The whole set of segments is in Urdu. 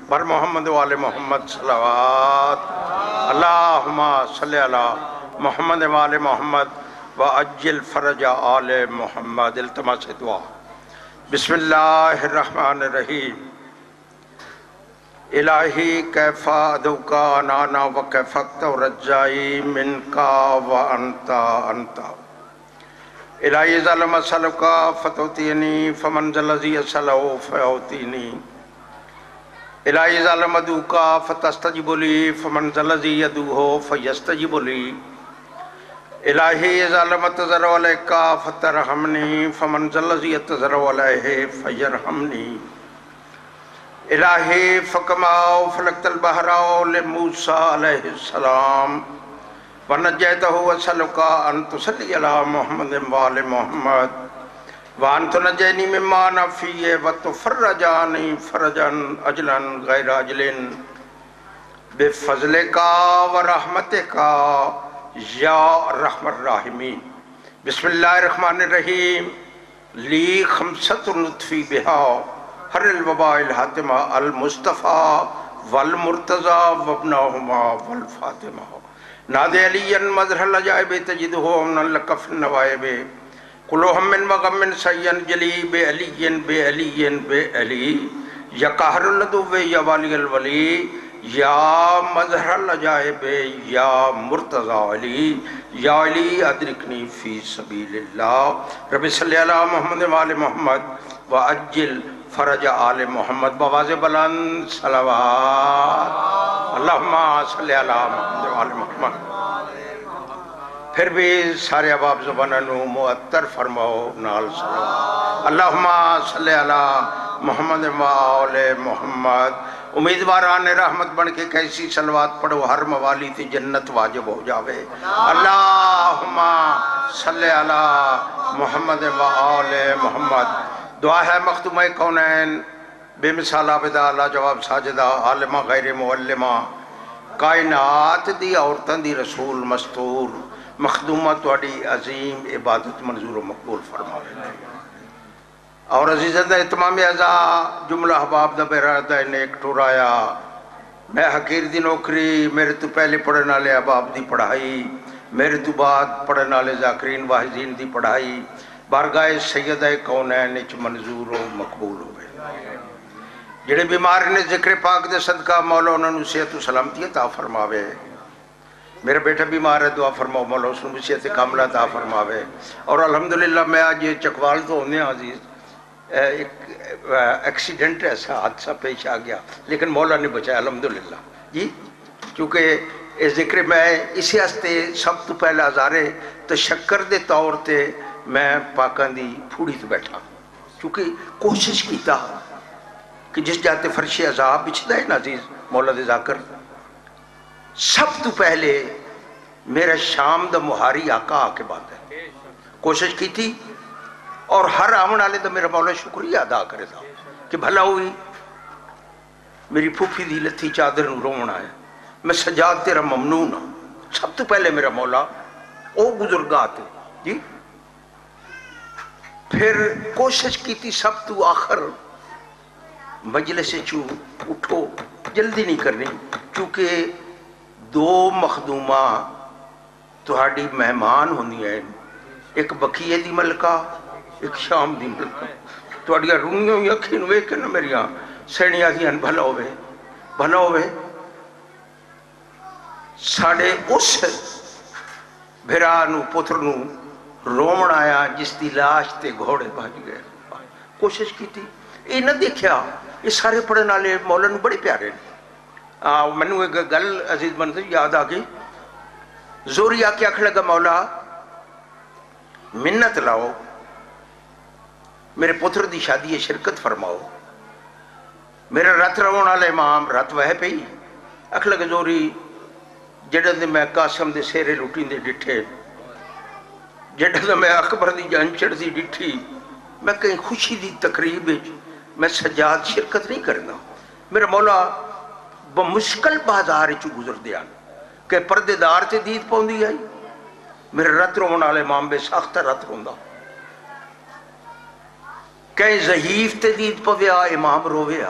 بر محمد وآل محمد صلوات اللہم صلی علی محمد وآل محمد وعجل فرج آل محمد. التماس دعا. بسم اللہ الرحمن الرحیم. الہی کیفا ادوکا نانا و کیفقت و رجائی منکا و انتا انتا. الہی ظلم سلکا فتوتینی فمن ذلذی سلو فیوتینی. الہی ظلم ادوکا فتستجب لی فمن ذلذی یدوہو فیستجب لی. الہی ظلم تذر علیکا فترحمنی فمن ذلذی تذر علیہ فیرحمنی. الہی فکماؤ فلکت البحراؤ لموسیٰ علیہ السلام ونجیتہ وسلکا ان تصلی علی محمد وآل محمد وان تنجینی مما نفی وتفرجانی فرجا اجلا غیر اجل بفضلکا ورحمتکا یا ارحم الراحمین. بسم اللہ الرحمن الرحیم. لی خمسۃ نطفی بہا ہر الوباء الحاتمہ المصطفیٰ والمرتضی وابنہما والفاطمہ. ناد علی مظہر العجائب تجدہ من لکف النوائب کلو ہم من وغم سین جلی بے علی بے علی بے علی یا قہر الدو یا والی الولی یا مظہر العجائب یا مرتضی علی یا علی ادرکنی فی سبیل اللہ. رب صلی علی محمد وآل محمد وعجل فرج آل محمد. بواز بلند صلوات. اللہم صلی علی محمد وآل محمد. پھر بھی سارے اباب زبانوں معطر فرماؤ نال صلوات. اللہم صلی علی محمد وآل محمد. امیدواران رحمت بن کے کیسی صلوات پڑھو ہر موالی تی جنت واجب ہو جاوے. اللہم صلی علی محمد وآل محمد. دعا ہے مختومہ کونین بے مثال عابدہ لاجواب ساجدہ عالمہ غیر معلمہ کائنات دی عورتاں دی رسول مستور مخدومہ توڑی عظیم عبادت منظور و مقبول فرماوے. اور عزیزت اتمام ازا جملہ حباب دا بیرادہ نیک ٹورایا. میں حقیر دی نوکری میرے تو پہلے پڑھنے والے احباب دی پڑھائی میرے تو بعد پڑھنے والے ذاکرین واحدین دی پڑھائی بارگاہ سیدہ کونین اچ منظور و مقبول ہوئے. جڑے بیمار نے ذکر پاک دے صدقہ مولا انہوں نے صحت و سلامتی عطا فرماوے. میرا بیٹا بیمار ہے دعا فرماؤ مولا اس نے صحت کاملہ عطا فرماوے. اور الحمدللہ میں آج یہ چکوال تو ہونے عزیز ایک ایکسیڈنٹ ایسا حادثہ پیش آ گیا لیکن مولا نے بچایا الحمدللہ جی. چونکہ اس ذکر میں اسی ہستے سب تو پہلا ہزارے تشکر دے طور تے میں پاکان دی پھوڑی تو بیٹھا چونکہ کوشش کیتا کہ جس جاتے فرش عذاب بچھتا ہے نا عزیز مولا دے ذاکر سب تو پہلے میرا شام دا مہاری آقا آ کے بات ہے کوشش کی تھی. اور ہر آمن آلے دا میرا مولا شکریہ ادا کرے تھا کہ بھلا ہوئی میری پھوپھی دی لتھی چادر نو رونا ہے میں سجاد تیرا ممنون ہوں. سب تو پہلے میرا مولا او بزرگات جی. پھر کوشش کی تھی سب تو آخر مجلس چو اٹھو جلدی نہیں کرنی کیونکہ دو مخدومہ تہاڈی مہمان ہوندی ہیں ایک بکیے دی ملکہ ایک شام دی ملکہ. تہاڈیاں رونیاں ہوئی اکھیں نو ویکھ کے نا میریاں سینیاں دیاں بھلا ہوئے. ساڑے اس بھرا نو پتر نو رومن آیا جس دی لاش تے گھوڑے بھاج گئے. کوشش کی تھی یہ نہ دیکھیا یہ سارے پڑھنے والے مولا نو بڑے پیارے ہیں. میں نے ایک گل عزیز بنتے یاد آ گئی. زوری آ کے آکھ لگا مولا منت لاؤ میرے پتر دی شادی شرکت فرماؤ. میرا رات روان والے امام رات وہ پئی آکھ لگا زوری جڑا دے میں قاسم دے سیرے لٹین دے ڈٹھے جڑا دے میں اکبر دی جان چڑھ دی ڈٹھی میں کہیں خوشی دی تقریب میں سجاد شرکت نہیں کرنا. میرا مولا بمشکل بازار چو گزر دیا کہ پردے دار تے دید پوندی آئی. میرے رت روان والے امام بے ساختہ رت روندا کہیں ضعیف تے دید پویا امام رویا.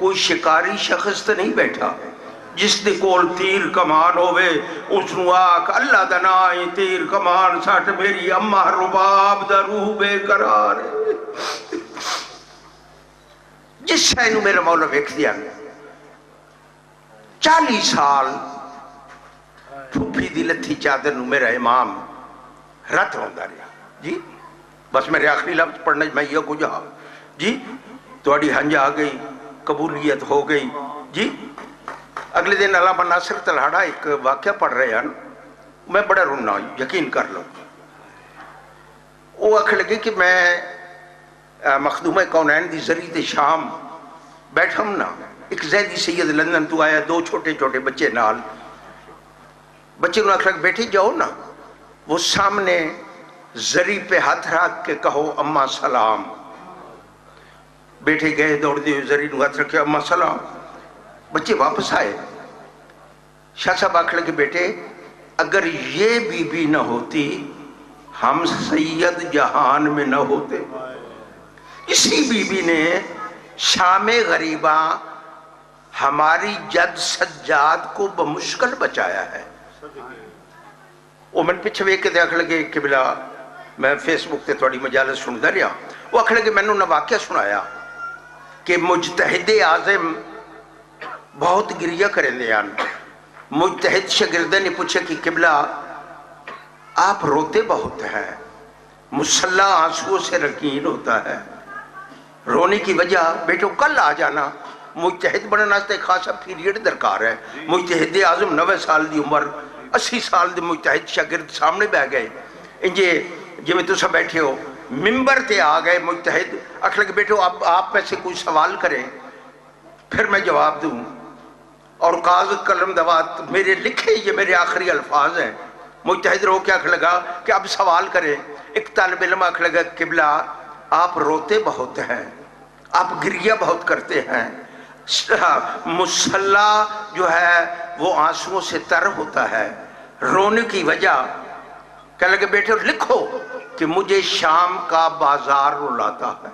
کوئی شکاری شخص تو نہیں بیٹھا جس دے کول تیر کمان ہوئے اس نو آکھ اللہ دنائی تیر کمان ساٹھ میری اممہ رباب دا روح بے قرار ہے. جس شاینو میرا مولا ویکھ دیا 40 سال پھوپھی دی لتھی چادر نو میرا امام رت ہوندہ رہا جی. بس میرے آخری لفظ پڑھنے میں یہ کو جہاں جی توڑی ہنج آ گئی قبولیت ہو گئی جی. اگلے دن علامہ ناصر تلہاڑا ایک واقعہ پڑھ رہے ہیں میں بڑا رونا یقین کر لوں. وہ آخر لگے کہ میں مخدومہ کونین دی ذریعہ شام بیٹھا ہوں نا. ایک زیدی سید لندن تو آیا 2 چھوٹے چھوٹے بچے نال. بچے انہوں نے آخر بیٹھے جاؤ نا. وہ سامنے زری پہ ہاتھ رکھ کے کہو اماں سلام. بیٹھے گئے دوڑ دیئے زری نو ہاتھ رکھے اماں سلام. بچے واپس آئے. شاہ صاحب آخر کے بیٹے اگر یہ بی بی نہ ہوتی ہم سید جہان میں نہ ہوتے. اسی بی بی نے شام غریبہ ہماری جد سجاد کو بمشکل بچایا ہے. وہ من پچھے وے کے دیکھ لگے کہ بلا میں فیس بک تے تھوڑی مجالس سن دا رہا. وہ آخر لگے میں نے واقعہ سنایا کہ مجتہد اعظم بہت گریہ کریں دے آن. مجتہد شاگردہ نے پوچھا کہ قبلہ آپ روتے بہت ہیں. مسلح آنسووں سے رنگین ہوتا ہے. رونے کی وجہ بیٹو کل آ جانا. مجتہد بننا سے خاصا پیریڈ درکار ہے. مجتہد اعظم 90 سال دی عمر 80 سال دی مجتہد شاگرد سامنے بہ گئے. انجے جی میں تو سب بیٹھے ہو ممبر تے آ گئے مجتہد. آخر کہ بیٹو اب آپ میں سے کوئی سوال کریں پھر میں جواب دوں. اور کاغذ قلم دوات میرے لکھے یہ میرے آخری الفاظ ہیں. مجتہد رو کے آخر لگا کہ اب سوال کریں. ایک طالب علم آخر لگا قبلہ آپ روتے بہت ہیں آپ گریہ بہت کرتے ہیں. مسلح جو ہے وہ آنسوؤں سے تر ہوتا ہے. رونے کی وجہ کہنے لگے بیٹے لکھو کہ مجھے شام کا بازار رلاتا ہے.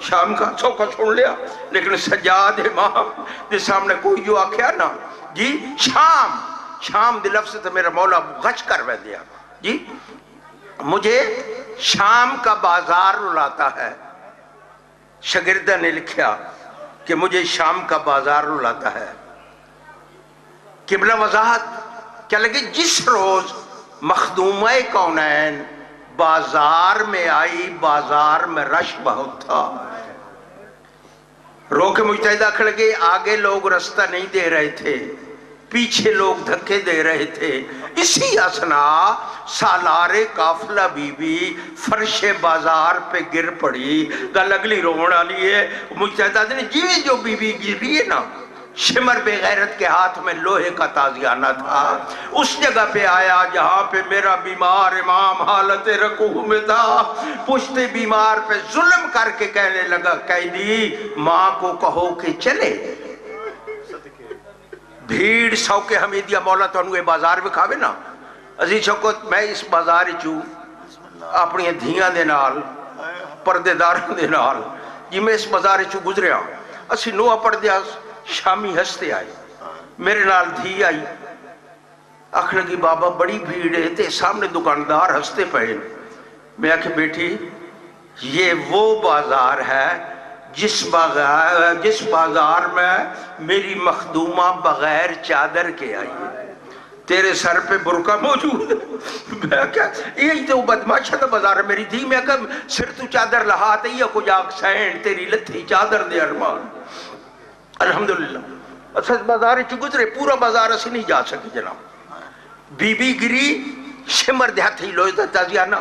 شام کا چوکا چھوڑ لیا لیکن سجاد امام دے سامنے کوئی جو آکھیا نا جی شام دے لفظ تو میرا مولا غش کر وے دیا جی. مجھے شام کا بازار رلاتا ہے. شاگردہ نے لکھیا کہ مجھے شام کا بازار رلاتا ہے. قبلہ وضاحت کیا لگے جس روز مخدومہ کونین بازار میں آئی بازار میں رش بہت تھا. رو کے مجتہدہ کھڑ گئے آگے لوگ رستہ نہیں دے رہے تھے پیچھے لوگ دھکے دے رہے تھے. اسی اسنا سالار قافلہ بی بی فرش بازار پہ گر پڑی. گل اگلی رونا لیے مجتہدہ نے جیویں جو بی بی گری ہے نا شمر بے غیرت کے ہاتھ میں لوہے کا تازیانہ تھا. اس جگہ پہ آیا جہاں پہ میرا بیمار امام حالت رکوع میں تھا. پشت بیمار پہ ظلم کر کے کہنے لگا قیدی ماں کو کہو کہ چلے. بھیڑ سوکے حمیدیہ مولا تو انوے بازار میں کھاوے نا. عزیز شوکت میں اس بازار چوں اپنی دھیاں دے نال پردے داروں دے نال جی میں اس بازار چوں گزریا. اسی نوہ پڑھ دیا شامی ہستے آئی میرے نال دھی آئی. آخر لگی بابا بڑی بھیڑ ہے تے سامنے دکاندار ہستے پہن. میں آکھے بیٹھی یہ وہ بازار ہے جس بازار میں میری مخدومہ بغیر چادر کے آئی ہے. تیرے سر پہ برقع موجود ہے. میں کہا یہی تو بدماشہ تھا بازار میری دھی. میں کہا سر تو چادر لہاتے یا کو جاگ سین تیری لتھی چادر دے ارمان. الحمدللہ اچھا بازار چو گزرے پورا بازار اسی نہیں جا سکے جناب. بی بی گری شمر دیہاتھی لوہے تازیانہ.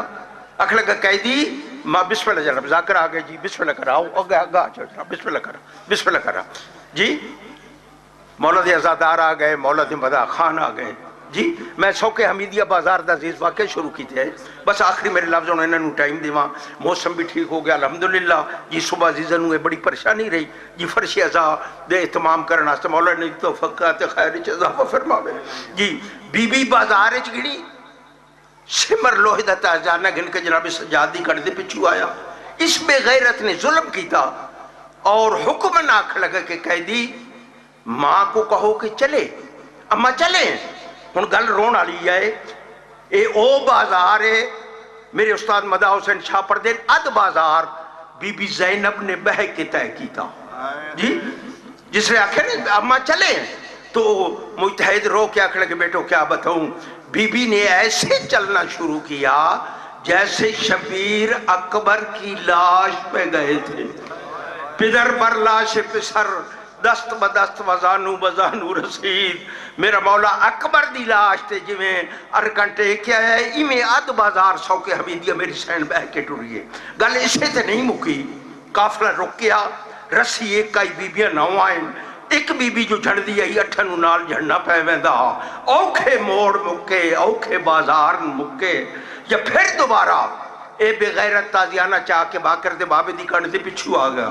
اکھڑا کا قیدی ماں بسم اللہ جناب ذاکر آگئے جی بسم اللہ کرا آگا جناب بسم اللہ کرا جی. مولا دے ازادار آگئے مولا دے مدہ خان آگئے جی. میں سوکے حمیدیہ بازار دا عزیز واقعہ شروع کی تھے. بس آخری میرے لفظوں نے انہوں ٹائم دیواں. موسم بھی ٹھیک ہو گیا الحمدللہ جی. صبح عزیزہ نوے بڑی پریشانی رہی جی. فرش ازا دے اہتمام کرنا سے مولا نے تو فقات خیر اضافہ فرماوے جی. بی بی بازار گھڑی سمر لوہے دا تازیانہ گھن کے جناب سجادی کر دے پچھو آیا. اس بے غیرت نے ظلم کی تھا اور حکم ناکھ لگا کہ قیدی ماں کو کہو کہ چلے، اما چلیں. ہن گل رون والی ہے. اے او بازار ہے میرے استاد مدح حسین شاہ پردین اد بازار بی بی زینب نے بہ کے طے کیتا جی. جس نے آخر اما چلیں تو مجتہد رو کے آخر کہ بیٹو کیا بتاؤں. بی بی نے ایسے چلنا شروع کیا جیسے شبیر اکبر کی لاش پہ گئے تھے. پدر بر لاش پسر دست بدست وزانو بزانو رسید. میرا مولا اکبر دی لاش تے جی میں ارکنٹے کیا ہے ایمیں اد بازار سوکے حمیدیہ میری سین بہ کے ٹوریے. گل اسے تے نہیں مکی. قافلہ رک گیا. رسی ایک کئی بی بیاں نو آئیں. ایک بی بی جو جھڑ دی آئی اٹھنو نال جھڑنا پہ ویندہ. اوکھے موڑ مکے اوکھے بازار مکے. یا پھر دوبارہ اے بغیرت تازیانہ چاہ کے باکر دے بابے دی کھڑ دے پچھو آ گیا.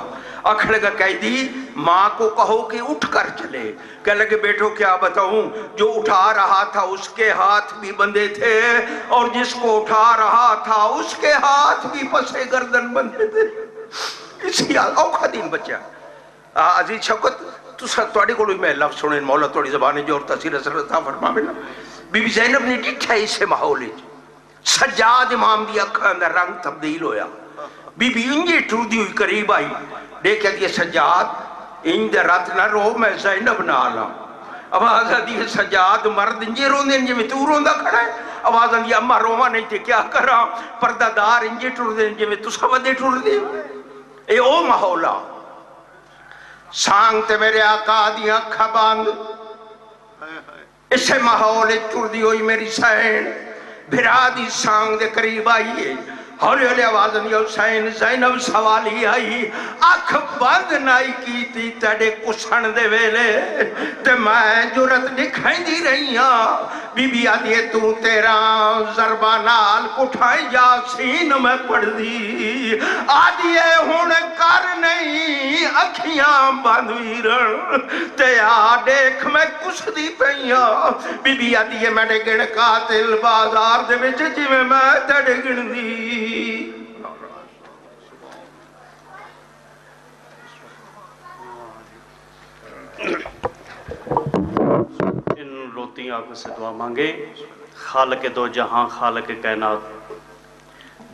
اکھ لگا قیدی ماں کو کہو کہ اٹھ کر چلے. کہہ لگے بیٹو کیا بتاؤں جو اٹھا رہا تھا اس کے ہاتھ بھی بندے تھے اور جس کو اٹھا رہا تھا اس کے ہاتھ بھی پسے گردن بندے تھے. اسی اوکھا دین بچہ. عزیز شوکت توڑی کو میں لفظ سنیں مولا توڑی زبانے جو اور تاثیر اثر عطا فرما بنا. بی بی زینب نے ڈٹھا اسے ماحول سجاد امام دی اکھا اندر رنگ تبدیل ہویا. بی بی انجی ٹر دی ہوئی قریب آئی دیکھا دیا سجاد انج رات نہ رو میں زینب نہ آلا. آواز دی سجاد مرد انجی روندے انجی میں تو روندہ کھڑا ہے. آواز دی اممہ روما نہیں تھے کیا کرا پردہ دار انجی ٹر دے انجی میں تو سودے ٹر دے. اے او ماحولا سانگ تے میرے آقا دیا اکھا باند. اسے ماحول ٹر دی ہوئی میری سین بھرا دی سانگ دے قریب آئیے. ہولی ہولی آواز نہیں حسین زینب سوالی آئی. اکھ بند نائی کی تھی تیڑے کسن دے ویلے تے میں جرت نکھائیں دی رہی ہاں. بی بی آدھیے تو تیرا ضربانال کٹھائیں یاسین میں پڑھ دی. آدھیے ہون کر نہیں اکھیاں بند ویرن تے آ دیکھ میں کس دی پہیاں. بی بی آدھیے میں نے گن قاتل بازار دے بچے جی میں تیڑے گن دی. ان روتی آنکھوں سے دعا مانگے. خالق دو جہاں خالق کائنات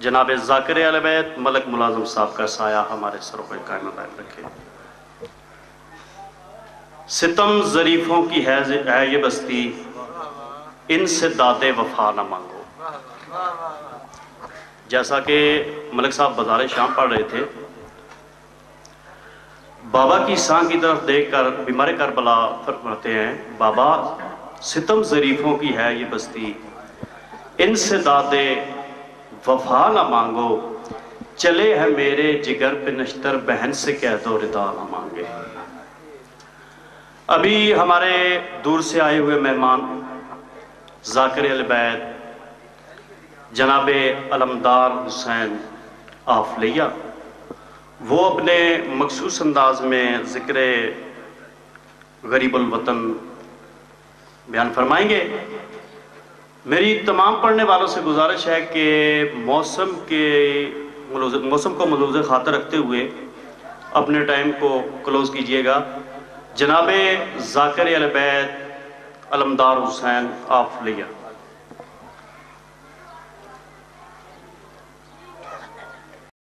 جناب ذاکر اہل بیت ملک ملازم صاحب کا سایہ ہمارے سروں پہ قائم دائم رکھے. ستم ظریفوں کی ہے یہ بستی ان سے داد وفا نہ مانگو. جیسا کہ ملک صاحب بازار شام پڑھ رہے تھے بابا کی سانگ کی طرف دیکھ کر بیمار کربلا فرماتے ہیں بابا ستم ظریفوں کی ہے یہ بستی ان سے داد وفا نہ مانگو. چلے ہیں میرے جگر پہ نشتر بہن سے کہہ دو ردا نہ مانگے. ابھی ہمارے دور سے آئے ہوئے مہمان ذاکر اہل بیت جناب علمدار حسین آفلیہ وہ اپنے مخصوص انداز میں ذکر غریب الوطن بیان فرمائیں گے. میری تمام پڑھنے والوں سے گزارش ہے کہ موسم کو ملحوظ خاطر رکھتے ہوئے اپنے ٹائم کو کلوز کیجئے گا. جناب ذاکر اہل بیت علمدار حسین آفلیہ.